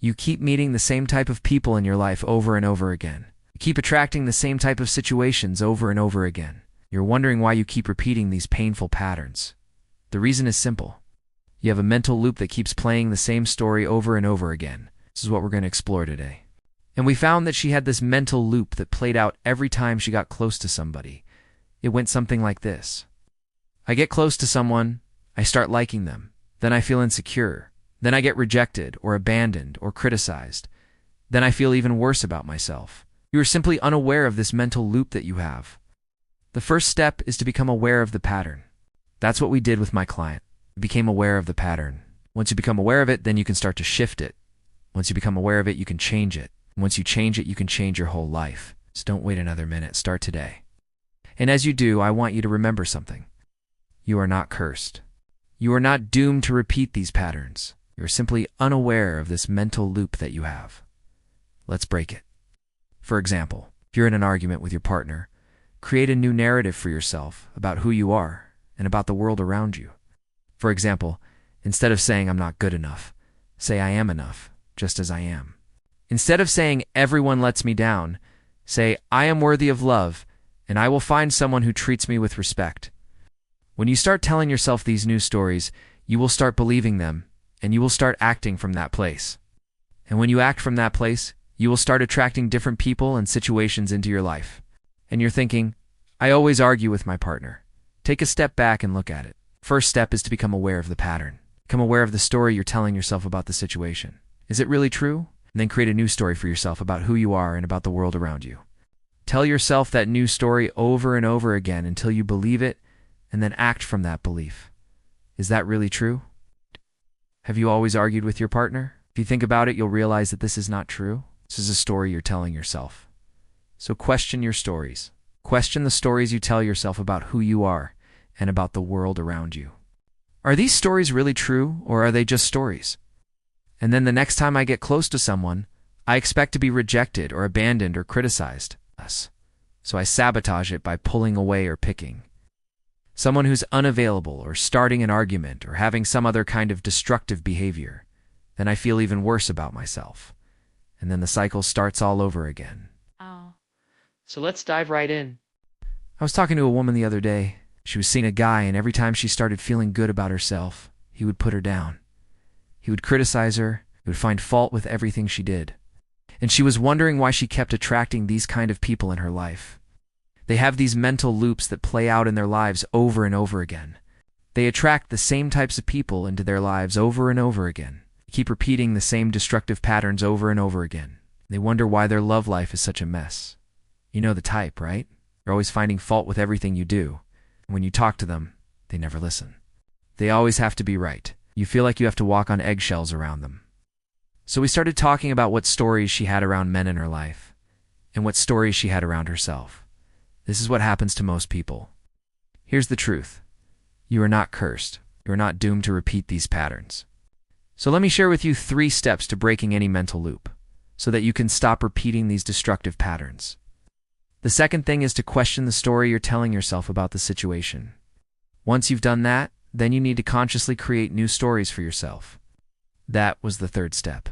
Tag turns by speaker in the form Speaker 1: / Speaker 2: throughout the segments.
Speaker 1: You keep meeting the same type of people in your life over and over again. You keep attracting the same type of situations over and over again. You're wondering why you keep repeating these painful patterns. The reason is simple. You have a mental loop that keeps playing the same story over and over again. This is what we're going to explore today. And we found that she had this mental loop that played out every time she got close to somebody. It went something like this. I get close to someone, I start liking them, then I feel insecure, then I get rejected or abandoned or criticized. Then I feel even worse about myself. You are simply unaware of this mental loop that you have. The first step is to become aware of the pattern. That's what we did with my client. We became aware of the pattern. Once you become aware of it, then you can start to shift it. Once you become aware of it, you can change it. Once you change it, you can change your whole life. So don't wait another minute. Start today. And as you do, I want you to remember something. You are not cursed. You are not doomed to repeat these patterns. You are simply unaware of this mental loop that you have. Let's break it. For example, if you're in an argument with your partner, create a new narrative for yourself about who you are and about the world around you. For example, instead of saying I'm not good enough, say I am enough, just as I am. Instead of saying everyone lets me down, say I am worthy of love and I will find someone who treats me with respect. When you start telling yourself these new stories, you will start believing them and you will start acting from that place. And when you act from that place, you will start attracting different people and situations into your life. And you're thinking, I always argue with my partner. Take a step back and look at it. First step is to become aware of the pattern. Become aware of the story you're telling yourself about the situation. Is it really true? And then create a new story for yourself about who you are and about the world around you. Tell yourself that new story over and over again until you believe it, and then act from that belief. Is that really true? Have you always argued with your partner? If you think about it, you'll realize that this is not true. This is a story you're telling yourself. So question your stories. Question the stories you tell yourself about who you are and about the world around you. Are these stories really true, or are they just stories? And then the next time I get close to someone, I expect to be rejected or abandoned or criticized. So I sabotage it by pulling away or picking. Someone who's unavailable or starting an argument or having some other kind of destructive behavior. Then I feel even worse about myself. And then the cycle starts all over again.
Speaker 2: Oh.
Speaker 1: So let's dive right in. I was talking to a woman the other day. She was seeing a guy, and every time she started feeling good about herself, he would put her down. He would criticize her. He would find fault with everything she did. And she was wondering why she kept attracting these kind of people in her life. They have these mental loops that play out in their lives over and over again. They attract the same types of people into their lives over and over again. They keep repeating the same destructive patterns over and over again. They wonder why their love life is such a mess. You know the type, right? They're always finding fault with everything you do. And when you talk to them, they never listen. They always have to be right. You feel like you have to walk on eggshells around them. So we started talking about what stories she had around men in her life, and what stories she had around herself. This is what happens to most people. Here's the truth. You are not cursed. You are not doomed to repeat these patterns. So let me share with you 3 steps to breaking any mental loop, so that you can stop repeating these destructive patterns. The second thing is to question the story you're telling yourself about the situation. Once you've done that, then you need to consciously create new stories for yourself. That was the third step.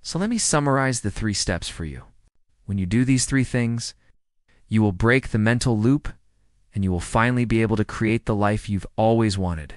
Speaker 1: So let me summarize the 3 steps for you. When you do these 3 things, you will break the mental loop, and you will finally be able to create the life you've always wanted.